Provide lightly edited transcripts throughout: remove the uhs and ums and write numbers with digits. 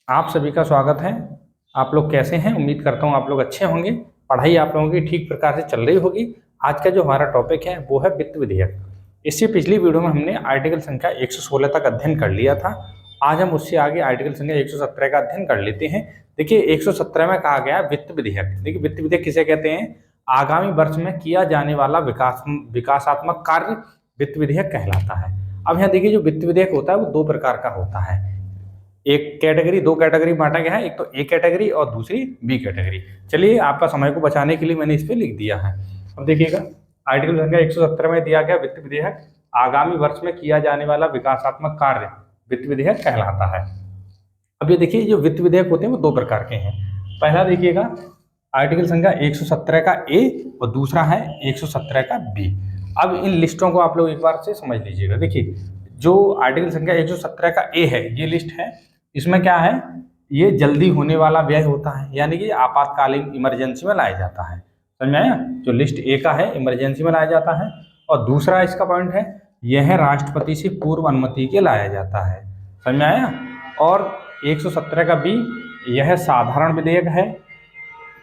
आप सभी का स्वागत है। आप लोग कैसे हैं? उम्मीद करता हूँ आप लोग अच्छे होंगे। पढ़ाई आप लोगों की ठीक प्रकार से चल रही होगी। आज का जो हमारा टॉपिक है वो है वित्त विधेयक। इससे पिछली वीडियो में हमने आर्टिकल संख्या 116 तक अध्ययन कर लिया था। आज हम उससे आगे आर्टिकल संख्या 117 का अध्ययन कर लेते हैं। देखिए 117 में कहा गया है वित्त विधेयक। देखिए वित्त विधेयक किसे कहते हैं? आगामी वर्ष में किया जाने वाला विकासात्मक कार्य वित्त विधेयक कहलाता है। अब यहाँ देखिए जो वित्त विधेयक होता है वो दो प्रकार का होता है। दो कैटेगरी बांटा गया है, एक तो ए कैटेगरी और दूसरी बी कैटेगरी। चलिए आपका समय को बचाने के लिए मैंने इस पे लिख दिया है। अब देखिएगा आर्टिकल संख्या 117 में दिया गया वित्त विधेयक आगामी वर्ष में किया जाने वाला विकासात्मक कार्य वित्त विधेयक कहलाता है। अब ये देखिए जो वित्त विधेयक होते हैं वो दो प्रकार के हैं। पहला देखिएगा आर्टिकल संख्या 117 का ए और दूसरा है 117 का बी। अब इन लिस्टों को आप लोग एक बार से समझ लीजिएगा। देखिए जो आर्टिकल संख्या 117 का ए है ये लिस्ट है। इसमें क्या है? ये जल्दी होने वाला व्यय होता है, यानी कि आपातकालीन इमरजेंसी में लाया जाता है। समझ में आया? जो लिस्ट ए का है इमरजेंसी में लाया जाता है। और दूसरा इसका पॉइंट है यह राष्ट्रपति से पूर्व अनुमति के लाया जाता है। समझ में आया? और 117 का बी यह साधारण विधेयक है।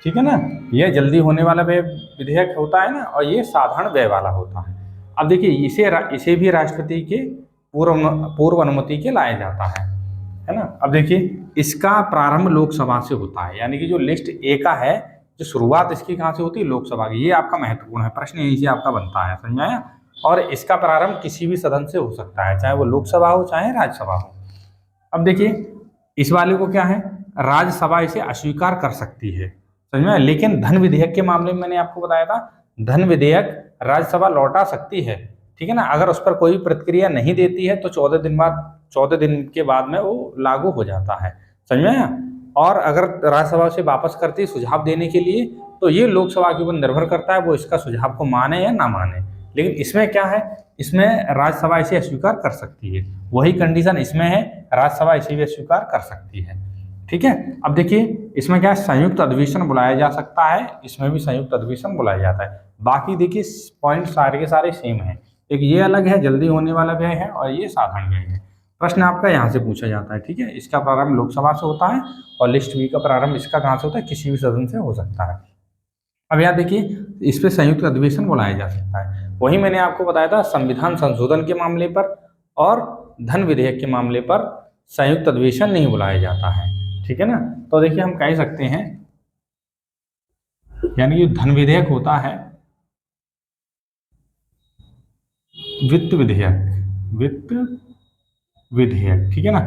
ठीक है ना? यह जल्दी होने वाला व्यय विधेयक होता है ना, और ये साधारण व्यय वाला होता है। अब देखिए इसे भी राष्ट्रपति के पूर्व अनुमति के लाया जाता है ना। अब देखिए इसका प्रारंभ लोकसभा से होता है, यानी कि जो लिस्ट ए का है जो शुरुआत इसकी कहाँ से होती है? लोकसभा की। ये आपका महत्वपूर्ण है, प्रश्न यहीं से आपका बनता है। समझ में आया? और इसका प्रारंभ किसी भी सदन से हो सकता है, चाहे वो लोकसभा हो चाहे राज्यसभा हो। अब देखिए इस वाले को क्या है? राज्यसभा इसे अस्वीकार कर सकती है। समझ में आया? लेकिन धन विधेयक के मामले में मैंने आपको बताया था धन विधेयक राज्यसभा लौटा सकती है। ठीक है ना? अगर उस पर कोई प्रतिक्रिया नहीं देती है तो 14 दिन के बाद में वो लागू हो जाता है। समझ में आया? और अगर राज्यसभा से वापस करती है सुझाव देने के लिए तो ये लोकसभा के ऊपर निर्भर करता है, वो इसका सुझाव को माने या ना माने। लेकिन इसमें क्या है? इसमें राज्यसभा इसे अस्वीकार कर सकती है। वही कंडीशन इसमें है, राज्यसभा इसे भी अस्वीकार कर सकती है। ठीक है? अब देखिए इसमें क्या है? संयुक्त अधिवेशन बुलाया जा सकता है, इसमें भी संयुक्त अधिवेशन बुलाया जाता है। बाकी देखिए पॉइंट सारे के सारे सेम है। एक ये अलग है, जल्दी होने वाला व्यय है, और ये साधारण व्यय है। प्रश्न आपका यहाँ से पूछा जाता है। ठीक है? इसका प्रारंभ लोकसभा से होता है और लिस्ट बी का प्रारंभ इसका कहाँ से होता है? किसी भी सदन से हो सकता है। अब यहाँ देखिए इस पे संयुक्त अधिवेशन बुलाया जा सकता है। वही मैंने आपको बताया था संविधान संशोधन के मामले पर और धन विधेयक के मामले पर संयुक्त अधिवेशन नहीं बुलाया जाता है। ठीक है ना? तो देखिए हम कह सकते हैं यानी कि धन विधेयक होता है वित्त विधेयक। ठीक है ना?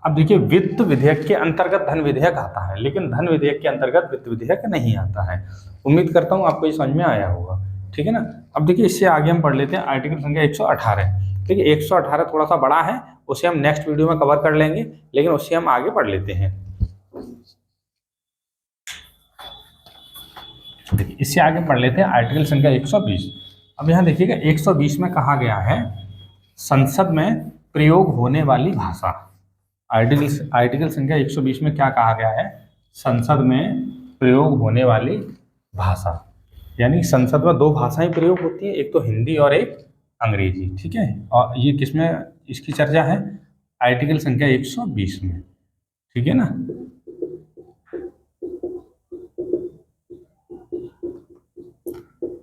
अब देखिए वित्त विधेयक के अंतर्गत धन विधेयक आता है, लेकिन धन विधेयक के अंतर्गत वित्त विधेयक नहीं आता है। उम्मीद करता हूं आपको ये समझ में आया होगा। ठीक है ना? अब देखिए इससे आगे हम पढ़ लेते हैं आर्टिकल संख्या 118। देखिए 118 थोड़ा सा बड़ा है, उसे हम नेक्स्ट वीडियो में कवर कर लेंगे, लेकिन उससे हम आगे पढ़ लेते हैं। देखिए इससे आगे पढ़ लेते हैं आर्टिकल संख्या 120। अब यहाँ देखिएगा 120 में कहा गया है संसद में प्रयोग होने वाली भाषा। आर्टिकल संख्या 120 में क्या कहा गया है? संसद में प्रयोग होने वाली भाषा, यानी संसद में दो भाषाएं प्रयोग होती है, एक तो हिंदी और एक अंग्रेजी। ठीक है? और ये किसमें इसकी चर्चा है? आर्टिकल संख्या 120 में। ठीक है ना?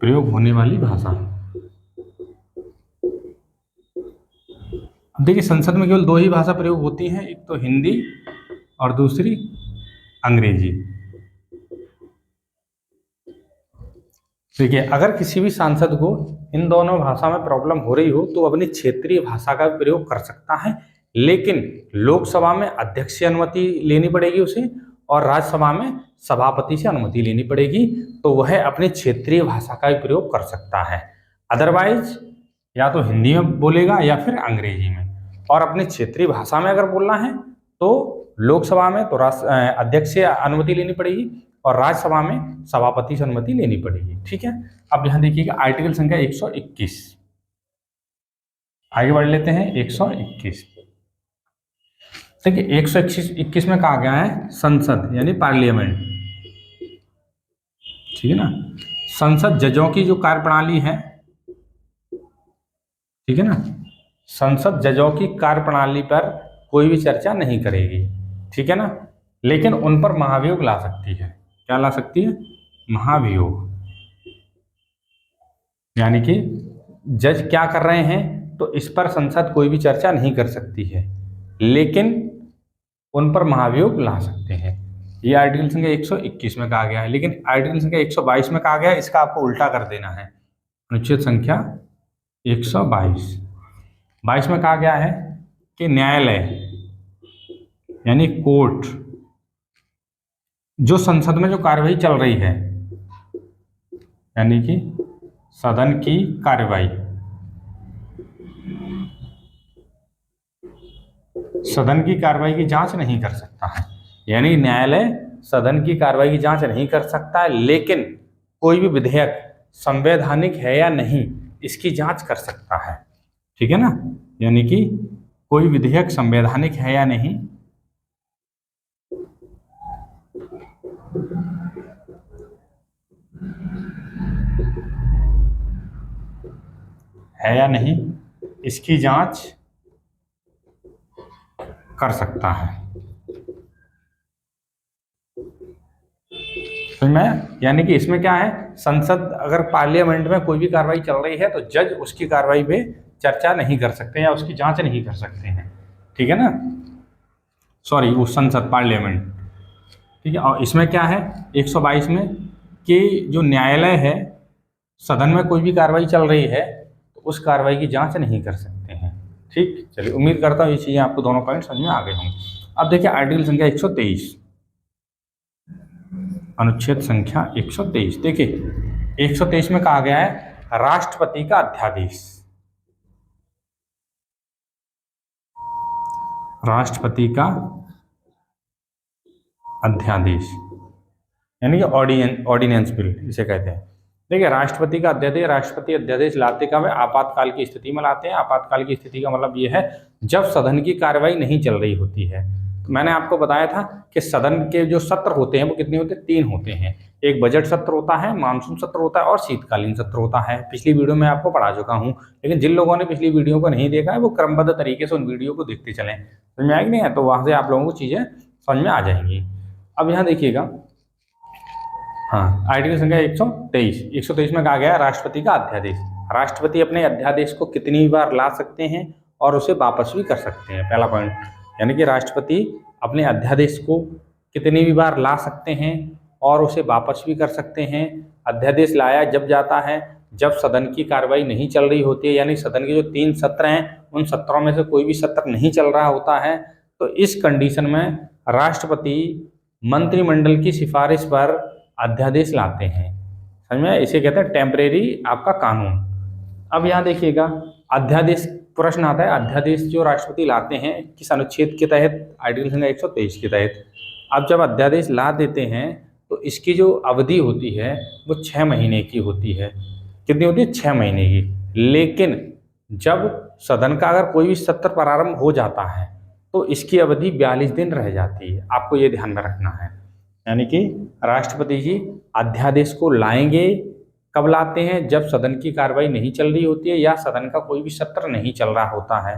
प्रयोग होने वाली भाषा। देखिए संसद में केवल दो ही भाषा प्रयोग होती हैं, एक तो हिंदी और दूसरी अंग्रेजी। देखिए अगर किसी भी सांसद को इन दोनों भाषा में प्रॉब्लम हो रही हो तो अपनी क्षेत्रीय भाषा का प्रयोग कर सकता है, लेकिन लोकसभा में अध्यक्ष से अनुमति लेनी पड़ेगी उसे, और राज्यसभा में सभापति से अनुमति लेनी पड़ेगी, तो वह अपनी क्षेत्रीय भाषा का भी प्रयोग कर सकता है। अदरवाइज या तो हिंदी में बोलेगा या फिर अंग्रेजी में। और अपनी क्षेत्रीय भाषा में अगर बोलना है तो लोकसभा में तो अध्यक्ष से अनुमति लेनी पड़ेगी और राज्यसभा में सभापति से अनुमति लेनी पड़ेगी। ठीक है? अब यहां देखिएगा आर्टिकल संख्या 121। आगे बढ़ लेते हैं 121। देखिए 121 में कहा गया है संसद यानी पार्लियामेंट। ठीक है ना? संसद जजों की जो कार्यप्रणाली है, ठीक है ना, संसद जजों की कार्यप्रणाली पर कोई भी चर्चा नहीं करेगी। ठीक है ना? लेकिन उन पर महाभियोग ला सकती है। क्या ला सकती है? महाभियोग। यानी कि जज क्या कर रहे हैं, तो इस पर संसद कोई भी चर्चा नहीं कर सकती है, लेकिन उन पर महाभियोग ला सकते हैं। ये आर्टिकल संख्या 121 में कहा गया है। लेकिन आर्टिकल संख्या 122 में कहा गया है, इसका आपको उल्टा कर देना है। अनुच्छेद संख्या 122 में कहा गया है कि न्यायालय यानी कोर्ट, जो संसद में जो कार्यवाही चल रही है, यानी कि सदन की कार्यवाही, सदन की कार्रवाई की जांच नहीं कर सकता है। यानी न्यायालय सदन की कार्रवाई की जांच नहीं कर सकता है, लेकिन कोई भी विधेयक संवैधानिक है या नहीं इसकी जांच कर सकता है। ठीक है ना? यानी कि कोई विधेयक संवैधानिक है या नहीं इसकी जांच कर सकता है। तो यानी कि इसमें क्या है, संसद अगर पार्लियामेंट में कोई भी कार्रवाई चल रही है तो जज उसकी कार्रवाई पे चर्चा नहीं कर सकते या उसकी जांच नहीं कर सकते हैं। ठीक है ना? सॉरी, वो संसद, पार्लियामेंट। ठीक है। और इसमें क्या है 122 में कि जो न्यायालय है, सदन में कोई भी कार्रवाई चल रही है तो उस कार्रवाई की जांच नहीं कर सकते हैं। ठीक, चलिए, उम्मीद करता हूँ ये चीज़ें आपको दोनों पॉइंट समझ में आ गए होंगे। अब देखिए आर्टिकल संख्या 123, अनुच्छेद संख्या 123। देखिए 123 में कहा गया है राष्ट्रपति का अध्यादेश। राष्ट्रपति का अध्यादेश यानी कि ऑर्डिनेंस बिल इसे कहते हैं। देखिए राष्ट्रपति का अध्यादेश, राष्ट्रपति अध्यादेश लाते कब है? आपातकाल की स्थिति में लाते हैं। आपातकाल की स्थिति का मतलब ये है जब सदन की कार्रवाई नहीं चल रही होती है। तो मैंने आपको बताया था कि सदन के जो सत्र होते हैं वो कितने होते हैं? 3 होते हैं। एक बजट सत्र होता है, मानसून सत्र होता है और शीतकालीन सत्र होता है। पिछली वीडियो में आपको पढ़ा चुका हूँ, लेकिन जिन लोगों ने पिछली वीडियो को नहीं देखा है वो क्रमबद्ध तरीके से उन वीडियो को देखते चलें। समझ में आएगी नहीं है? तो वहाँ से आप लोगों को चीज़ें समझ में आ जाएंगी। अब यहाँ देखिएगा, हाँ, आर्टिकल संख्या 123 में कहा गया राष्ट्रपति का अध्यादेश। राष्ट्रपति अपने अध्यादेश को कितनी बार ला सकते हैं और उसे वापस भी कर सकते हैं। पहला पॉइंट, यानी कि राष्ट्रपति अपने अध्यादेश को कितनी भी बार ला सकते हैं और उसे वापस भी कर सकते हैं। अध्यादेश लाया जब जाता है जब सदन की कार्रवाई नहीं चल रही होती है, यानी सदन के जो 3 सत्र हैं उन सत्रों में से कोई भी सत्र नहीं चल रहा होता है। तो इस कंडीशन में राष्ट्रपति मंत्रिमंडल की सिफारिश पर अध्यादेश लाते हैं। समझ में? इसे कहते हैं टेम्परेरी आपका कानून। अब यहाँ देखिएगा अध्यादेश, प्रश्न आता है अध्यादेश जो राष्ट्रपति लाते हैं किस अनुच्छेद के तहत? आर्टिकल संख्या 123 के तहत। अब जब अध्यादेश ला देते हैं तो इसकी जो अवधि होती है वो 6 महीने की होती है। कितनी होती है? 6 महीने की। लेकिन जब सदन का अगर कोई भी सत्र प्रारंभ हो जाता है तो इसकी अवधि 42 दिन रह जाती है। आपको ये ध्यान में रखना है। यानी कि राष्ट्रपति जी अध्यादेश को लाएंगे, कब लाते हैं? जब सदन की कार्रवाई नहीं चल रही होती है या सदन का कोई भी सत्र नहीं चल रहा होता है।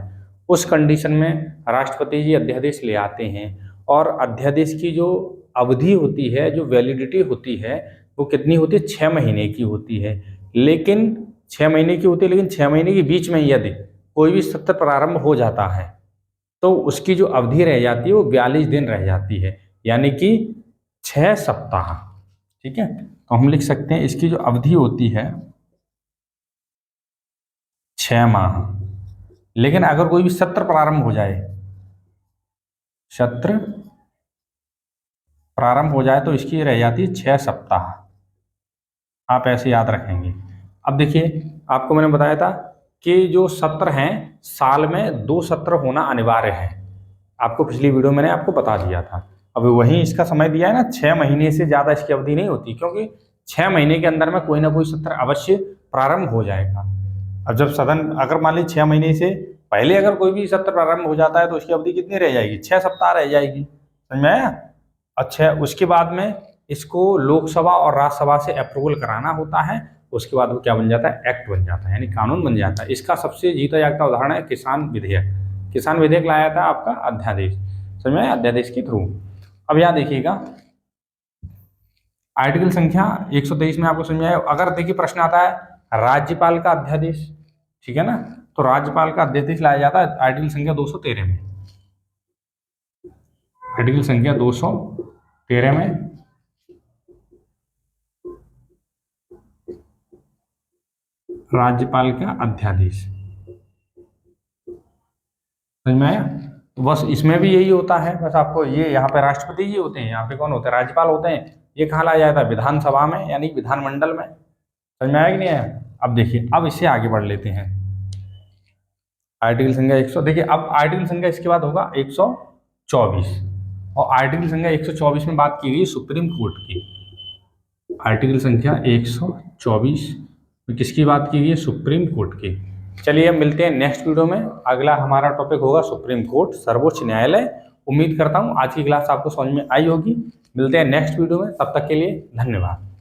उस कंडीशन में राष्ट्रपति जी अध्यादेश ले आते हैं और अध्यादेश की जो अवधि होती है, जो वैलिडिटी होती है, वो कितनी होती है? 6 महीने की होती है। लेकिन 6 महीने की होती है, लेकिन 6 महीने के बीच में यदि कोई भी सत्र प्रारंभ हो जाता है तो उसकी जो अवधि रह जाती है वो 42 दिन रह जाती है, यानी कि 6 सप्ताह। ठीक है, तो हम लिख सकते हैं इसकी जो अवधि होती है 6 माह। लेकिन अगर कोई भी सत्र प्रारंभ हो जाए, सत्र प्रारंभ हो जाए तो इसकी रह जाती है 6 सप्ताह। आप ऐसे याद रखेंगे। अब देखिए आपको मैंने बताया था कि जो सत्र हैं साल में 2 सत्र होना अनिवार्य है। आपको पिछली वीडियो मैंने आपको बता दिया था। अब वहीं इसका समय दिया है ना, 6 महीने से ज़्यादा इसकी अवधि नहीं होती, क्योंकि 6 महीने के अंदर में कोई ना कोई सत्र अवश्य प्रारंभ हो जाएगा। अब जब सदन अगर मान लीजिए 6 महीने से पहले अगर कोई भी सत्र प्रारंभ हो जाता है तो उसकी अवधि कितनी रह जाएगी? 6 सप्ताह रह जाएगी। समझ में आया? अच्छा, उसके बाद में इसको लोकसभा और राज्यसभा से अप्रूवल कराना होता है। उसके बाद वो क्या बन जाता है? एक्ट बन जाता है, यानी कानून बन जाता है। इसका सबसे जीता जागता उदाहरण है किसान विधेयक। किसान विधेयक लाया था आपका अध्यादेश। समझ में आया? अध्यादेश के थ्रू। अब यहाँ देखिएगा आर्टिकल संख्या 123 में आपको समझ में आया। अगर देखिए प्रश्न आता है राज्यपाल का अध्यादेश, ठीक है ना, तो राज्यपाल का अध्यादेश लाया जाता है आर्टिकल संख्या 213 में। आर्टिकल संख्या 213 में राज्यपाल का अध्यादेश, समझ में आया। तो बस इसमें भी यही होता है, बस आपको ये यहाँ पे राष्ट्रपति जी होते हैं, यहाँ पे कौन होते हैं, राज्यपाल होते हैं। ये कहाँ लाया जाता है, विधानसभा में, यानी विधानमंडल में। समझ में आया कि नहीं आया। अब देखिए, अब इससे आगे बढ़ लेते हैं। आर्टिकल संख्या 100, देखिए अब आर्टिकल संख्या इसके बाद होगा 124, और आर्टिकल संख्या 124 में बात की गई सुप्रीम कोर्ट की। आर्टिकल संख्या 124 में किसकी बात की गई है, सुप्रीम कोर्ट की। चलिए अब मिलते हैं नेक्स्ट वीडियो में। अगला हमारा टॉपिक होगा सुप्रीम कोर्ट, सर्वोच्च न्यायालय। उम्मीद करता हूँ आज की क्लास आपको समझ में आई होगी। मिलते हैं नेक्स्ट वीडियो में, तब तक के लिए धन्यवाद।